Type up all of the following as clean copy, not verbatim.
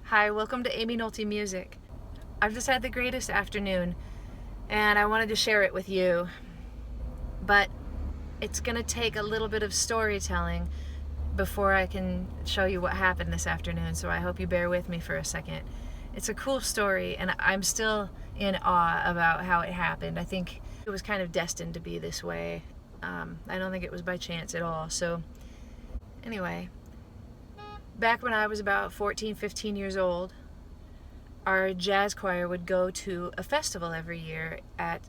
Hi, welcome to Aimee Nolte Music. I've just had the greatest afternoon and I wanted to share it with you, but it's gonna take a little bit of storytelling before I can show you what happened this afternoon, so I hope you bear with me for a second. It's a cool story and I'm still in awe about how it happened. I think it was kind of destined to be this way. I don't think it was by chance at all. So anyway, back when I was about 14, 15 years old, our jazz choir would go to a festival every year at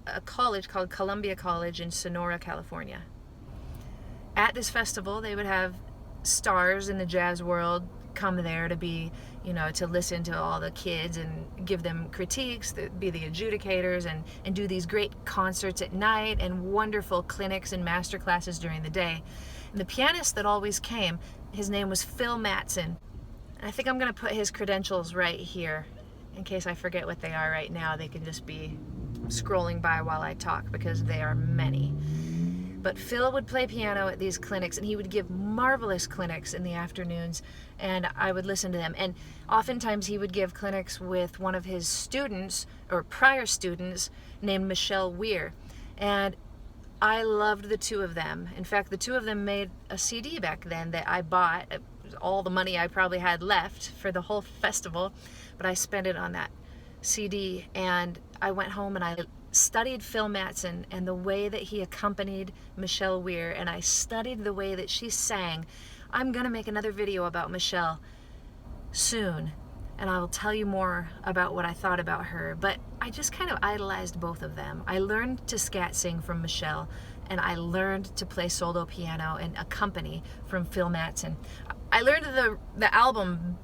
a college called Columbia College in Sonora, California. At this festival, they would have stars in the jazz world come there to be, to listen to all the kids and give them critiques, be the adjudicators, and do these great concerts at night and wonderful clinics and master classes during the day. And the pianist that always came, his name was Phil Mattson. And I think I'm going to put his credentials right here. In case I forget what they are right now, they can just be scrolling by while I talk because they are many. But Phil would play piano at these clinics, and he would give marvelous clinics in the afternoons, and I would listen to them. And oftentimes he would give clinics with one of his students, or prior students, named Michelle Weir. And I loved the two of them. In fact, the two of them made a CD back then that I bought. It was all the money I probably had left for the whole festival, but I spent it on that CD. And I went home and I studied Phil Matson and the way that he accompanied Michelle Weir, and I studied the way that she sang. I'm gonna make another video about Michelle soon, and I will tell you more about what I thought about her, but I just kind of idolized both of them. I learned to scat sing from Michelle, and I learned to play solo piano and accompany from Phil Matson. I learned the album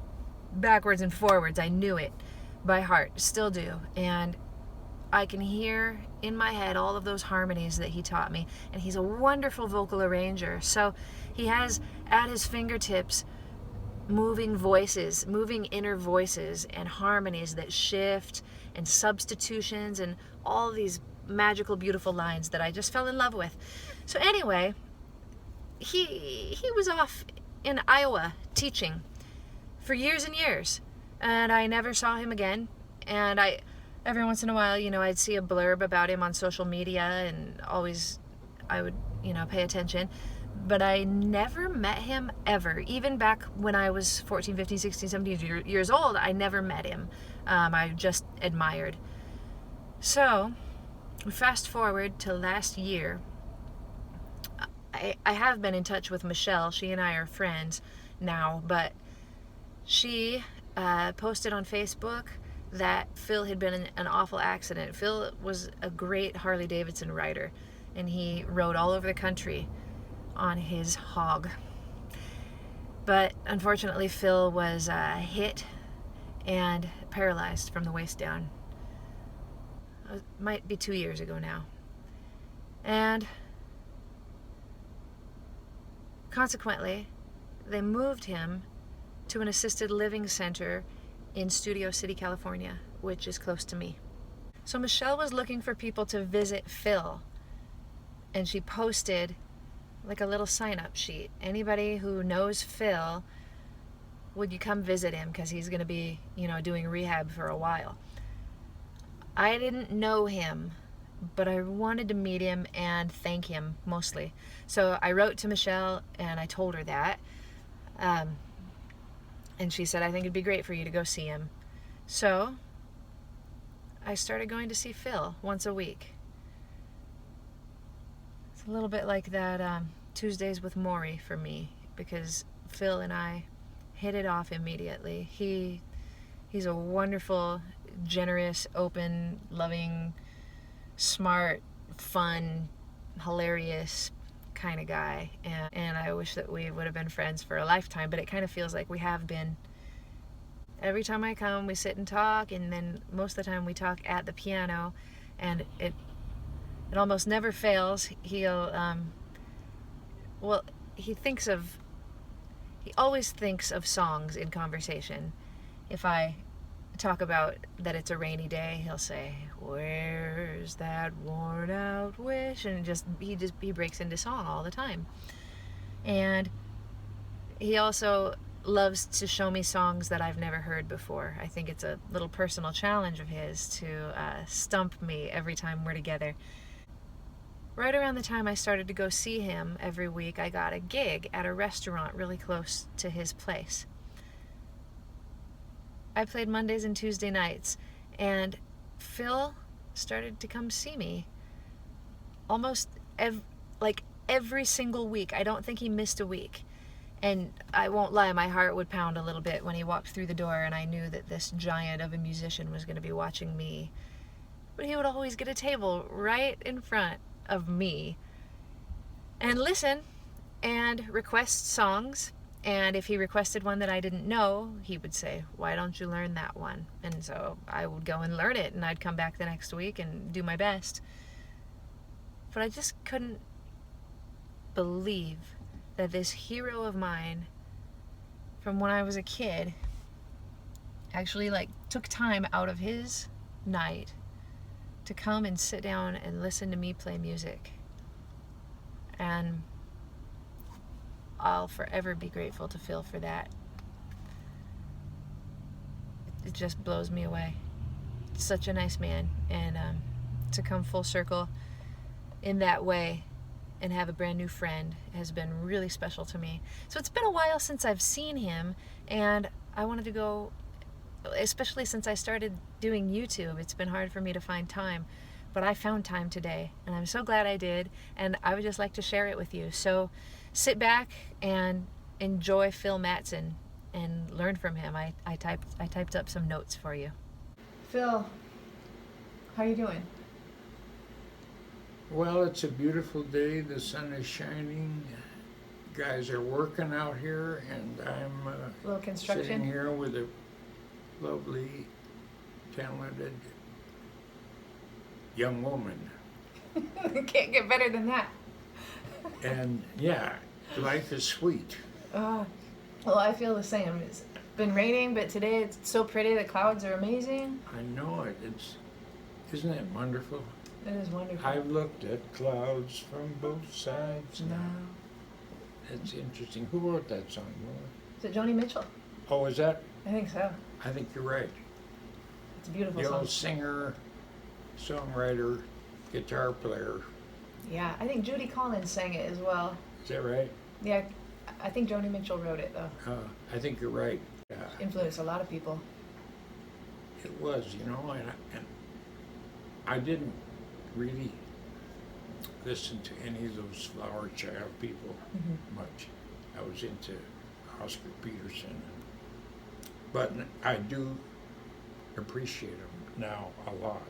backwards and forwards. I knew it by heart, still do, and I can hear in my head all of those harmonies that he taught me, and he's a wonderful vocal arranger. So he has at his fingertips moving voices, moving inner voices and harmonies that shift and substitutions and all these magical, beautiful lines that I just fell in love with. So anyway, he was off in Iowa teaching for years and years, and I never saw him again. And every once in a while, I'd see a blurb about him on social media, and always I would, pay attention. But I never met him ever. Even back when I was 14, 15, 16, 17 years old, I never met him. I just admired. So, fast forward to last year, I have been in touch with Michelle. She and I are friends now, but she posted on Facebook that Phil had been in an awful accident. Phil was a great Harley Davidson rider, and he rode all over the country on his hog. But unfortunately, Phil was hit and paralyzed from the waist down. It might be 2 years ago now. And consequently, they moved him to an assisted living center in Studio City, California, which is close to me. So Michelle was looking for people to visit Phil, and she posted like a little sign-up sheet. Anybody who knows Phil, would you come visit him, because he's going to be, doing rehab for a while. I didn't know him, but I wanted to meet him and thank him mostly. So I wrote to Michelle and I told her that. And she said, I think it'd be great for you to go see him. So I started going to see Phil once a week. It's a little bit like that Tuesdays with Maury for me, because Phil and I hit it off immediately. He's a wonderful, generous, open, loving, smart, fun, hilarious kind of guy, and I wish that we would have been friends for a lifetime, but it kind of feels like we have been. Every time I come, we sit and talk, and then most of the time we talk at the piano, and it almost never fails. He'll he always thinks of songs in conversation. If I talk about that it's a rainy day, he'll say, "Where's that worn out wish?" And he breaks into song all the time. And he also loves to show me songs that I've never heard before. I think it's a little personal challenge of his to stump me every time we're together. Right around the time I started to go see him every week, I got a gig at a restaurant really close to his place. I played Mondays and Tuesday nights, and Phil started to come see me almost every single week. I don't think he missed a week. And I won't lie, my heart would pound a little bit when he walked through the door and I knew that this giant of a musician was going to be watching me. But he would always get a table right in front of me and listen and request songs. And if he requested one that I didn't know, he would say, "Why don't you learn that one?" And so I would go and learn it, and I'd come back the next week and do my best. But I just couldn't believe that this hero of mine from when I was a kid actually took time out of his night to come and sit down and listen to me play music. And I'll forever be grateful to Phil for that. It just blows me away. Such a nice man, and to come full circle in that way and have a brand new friend has been really special to me. So it's been a while since I've seen him, and I wanted to go, especially since I started doing YouTube. It's been hard for me to find time, but I found time today, and I'm so glad I did, and I would just like to share it with you. So sit back and enjoy Phil Mattson and learn from him. I typed up some notes for you. Phil, how you doing? Well, it's a beautiful day. The sun is shining. Guys are working out here, and I'm A little construction. sitting here with a lovely, talented young woman. Can't get better than that. And yeah, life is sweet. Well, I feel the same. It's been raining, but today it's so pretty. The clouds are amazing. I know it. Isn't it wonderful? It is wonderful. I've looked at clouds from both sides now. No. It's interesting. Who wrote that song? Is it Joni Mitchell? Oh, is that? I think so. I think you're right. It's a beautiful The song. old singer, songwriter, guitar player. Yeah, I think Judy Collins sang it as well. Is that right? Yeah, I think Joni Mitchell wrote it though. I think you're right. Influenced a lot of people. It was, and I didn't really listen to any of those Flower Child people much. I was into Oscar Peterson, but I do appreciate them now a lot.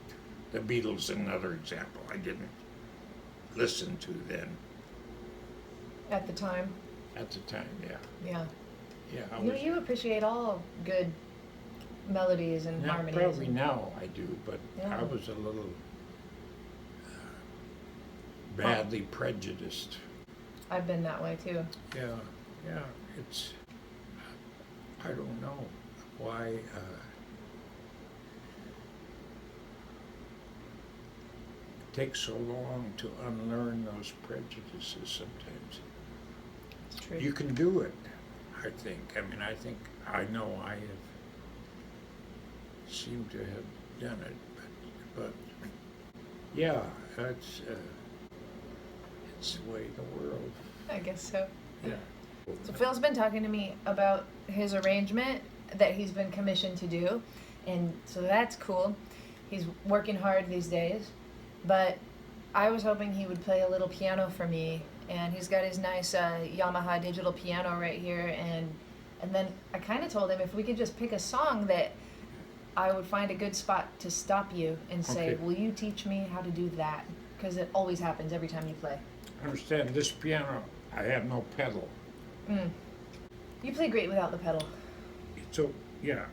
The Beatles, another example, I didn't listen to then. At the time. At the time, yeah. Yeah. Yeah, You appreciate all good melodies and now, harmonies. probably now I do, but Yeah. I was a little badly prejudiced. I've been that way too. Yeah, it's, I don't know why, it takes so long to unlearn those prejudices sometimes. It's true. You can do it, I think. I know I have seemed to have done it, but yeah, it's the way of the world. I guess so. Yeah. So Phil's been talking to me about his arrangement that he's been commissioned to do, and so that's cool. He's working hard these days, but I was hoping he would play a little piano for me, and he's got his nice Yamaha digital piano right here, and then I kind of told him if we could just pick a song that I would find a good spot to stop you and say, Okay. will you teach me how to do that? Because it always happens every time you play. I understand this piano, I have no pedal. You play great without the pedal. So, yeah.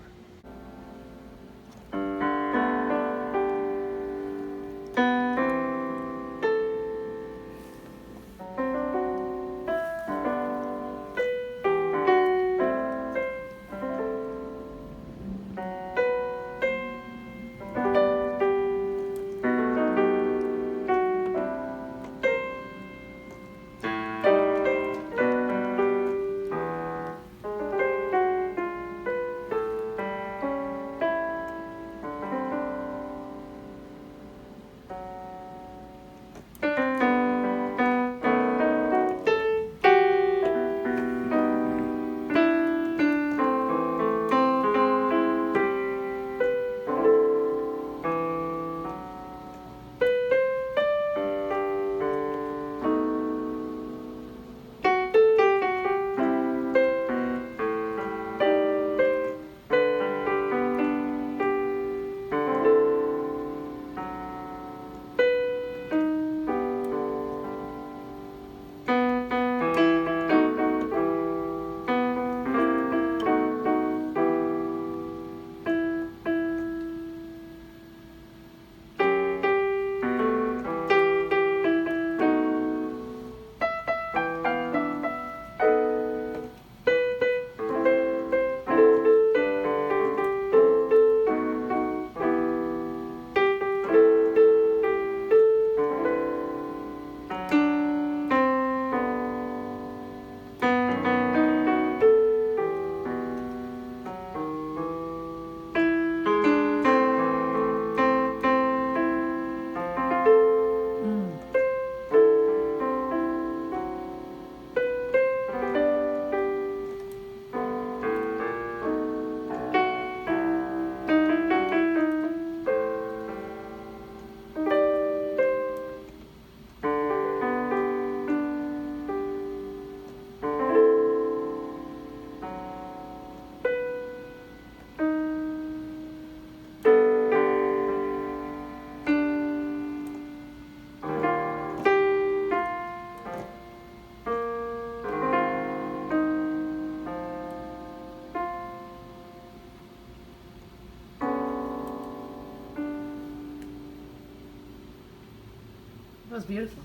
was beautiful.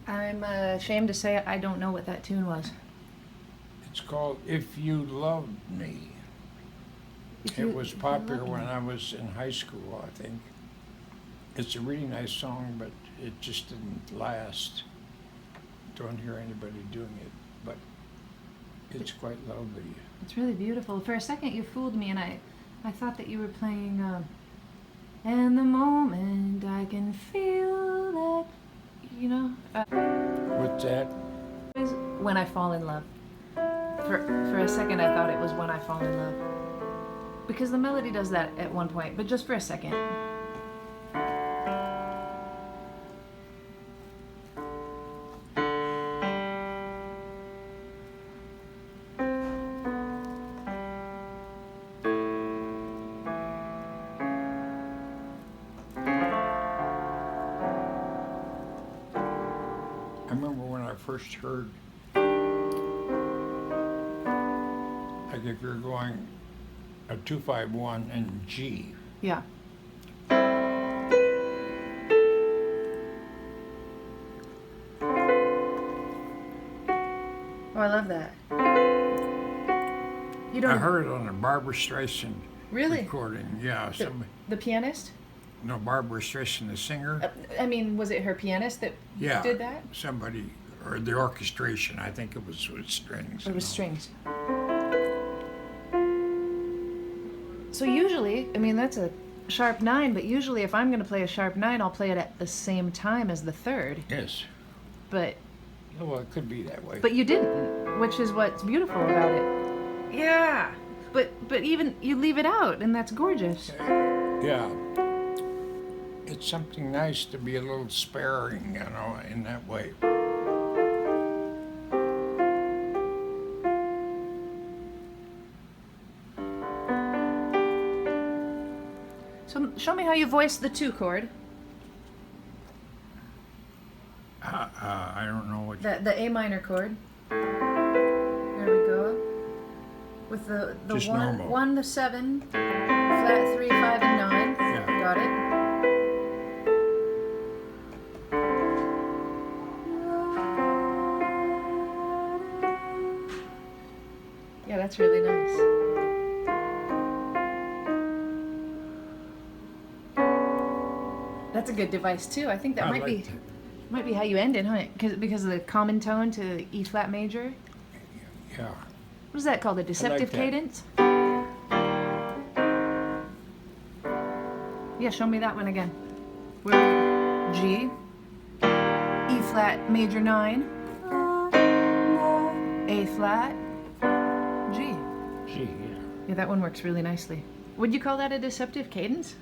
I'm ashamed to say I don't know what that tune was. It's called If You Loved Me. It was popular when I was in high school, I think. It's a really nice song, but it just didn't last. Don't hear anybody doing it, but it's quite lovely. It's really beautiful. For a second you fooled me and I thought that you were playing and the moment I can feel that, you know. What's that? Is When I Fall in Love. For a second I thought it was When I Fall in Love. Because the melody does that at one point, but just for a second. I remember when I first heard, like if you're going a 2-5-1 and G. Yeah. Oh, I love that. You don't I heard it on a Barbara Streisand really? recording. Yeah, The pianist? no, Barbara Streisand, the singer. I mean, was it her pianist that Yeah, did that? somebody, or the orchestration. I think it was with strings. Or and was all. strings? So usually, I mean, that's a sharp 9, but usually if I'm going to play a sharp 9, I'll play it at the same time as the third. Yes. But Well, it could be that way. But you didn't, which is what's beautiful about it. Yeah. But even you leave it out, and that's gorgeous. Yeah. It's something nice to be a little sparing, you know, in that way. So show me how you voice the 2 chord. I don't know what. The A minor chord. There we go. With the Just 1, normal. 1, the 7, flat 3, 5, and 9. Yeah. Got it. Yeah, that's really nice. That's a good device too. I think that I might like might be how you end it, huh? Because of the common tone to E flat major. Yeah. What is that called? A deceptive that. cadence? Yeah, show me that one again. We're G, E flat major 9, A flat, G. Gee, yeah. Yeah, that one works really nicely. Would you call that a deceptive cadence?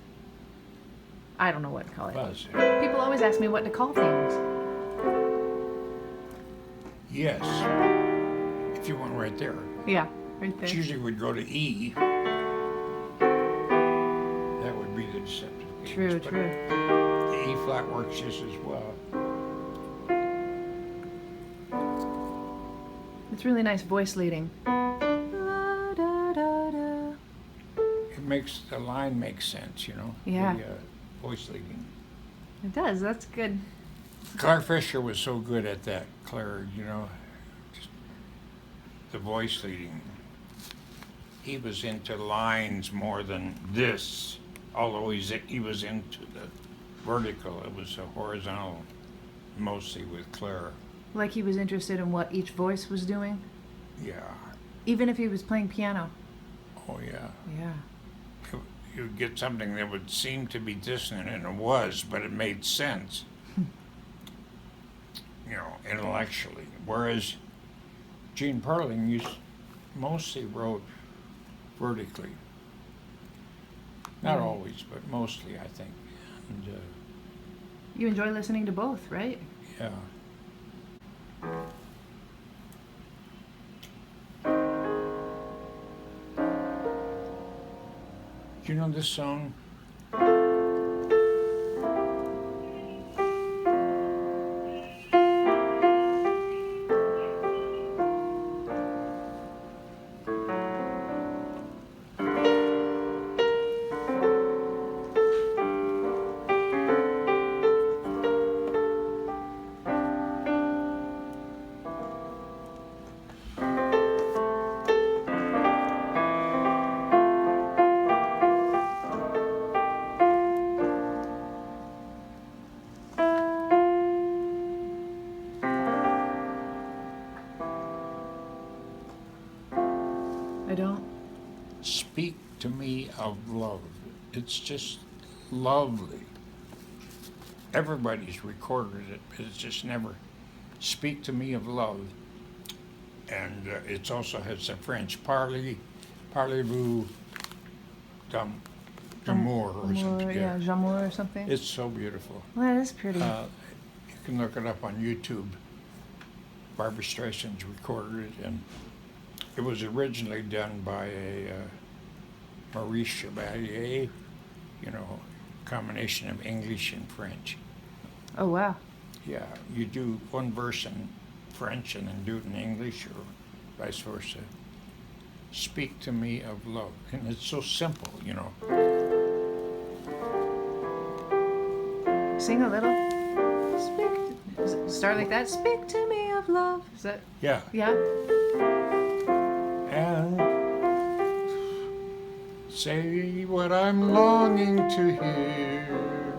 I don't know what to call it. Buzz. People always ask me what to call things. Yes. If you want right there. Yeah, right It there. usually would go to E. That would be the deceptive cadence. True, but true. The E flat works just as well. It's really nice voice leading. It makes the line make sense, you know. Yeah. The voice leading. It does, that's good. Claire Fisher was so good at that, Claire, you know, just the voice leading. He was into lines more than this, although he was into the vertical. It was a horizontal, mostly with Claire. Like he was interested in what each voice was doing, Yeah. even if he was playing piano. Oh, yeah. Yeah. You'd get something that would seem to be dissonant, and it was, but it made sense, you know, intellectually. Whereas Gene Perling mostly wrote vertically. Not always, but mostly, I think. And, You enjoy listening to both, right? yeah. Do you know this song? Speak to me of love. It's just lovely. Everybody's recorded it, but it's just never speak to me of love. And it also has the French parlez-vous d'amour or something. Yeah, Jamour or something. It's so beautiful. Well, that is pretty. You can look it up on YouTube. Barbra Streisand's recorded it, and it was originally done by a Maurice Chevalier, you know, combination of English and French. Oh, wow. Yeah, you do one verse in French and then do it in English or vice versa. Speak to me of love. And it's so simple, you know. Sing a little. Start like that. Speak to me of love. Is that? Yeah. Yeah. And say what I'm longing to hear.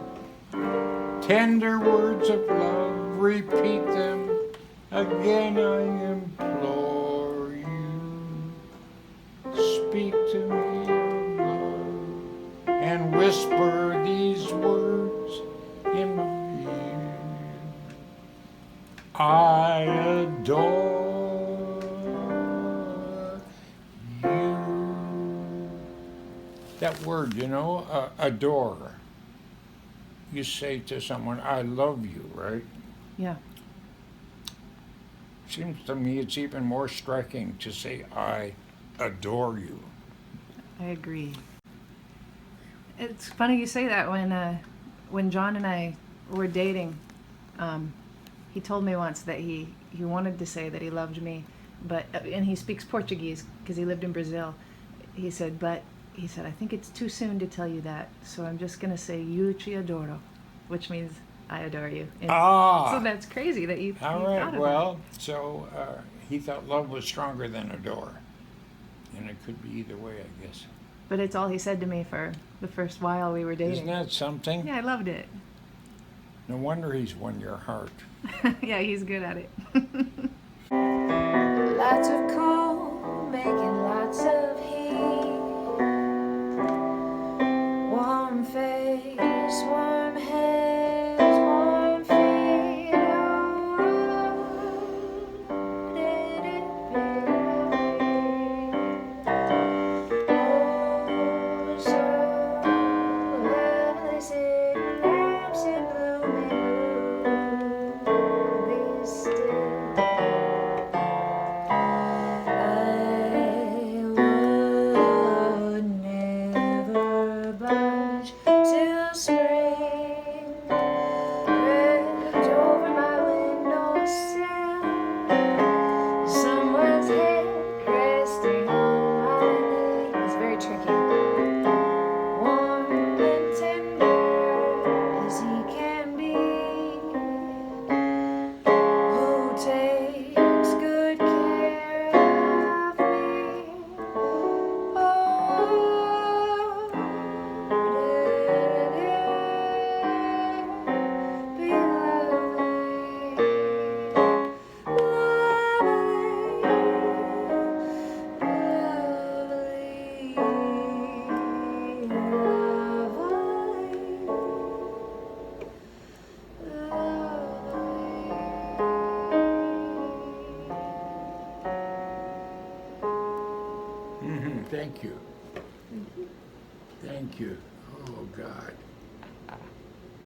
Tender words of love, repeat them again, I implore you. Speak to me of love and whisper these words in my ear. I adore you. That word, you know, adore. You say to someone, I love you, right? Yeah. Seems to me it's even more striking to say, I adore you. I agree. It's funny you say that. When John and I were dating, he told me once that he wanted to say that he loved me, but and he speaks Portuguese because he lived in Brazil. He said, I think it's too soon to tell you that, so I'm just gonna say "Eu te adoro," which means I adore you. And so that's crazy that you. All you right. thought of Well, so he thought love was stronger than adore, and it could be either way, I guess. But it's all he said to me for the first while we were dating. Isn't that something? Yeah, I loved it. No wonder he's won your heart. Yeah, he's good at it. Lots of coal, making lots of heat. Warm face, warm hands, warm feet. Oh, did it be oh, so lovely, sitting lamps in blooming moon. Be still. I would never budge till spring crept over my windowsill. Someone's head resting on my knee. It's very tricky. Warm and tender as he can be. Who takes good care of me? Oh, did it be lovely, Thank you. Thank you. Oh, God.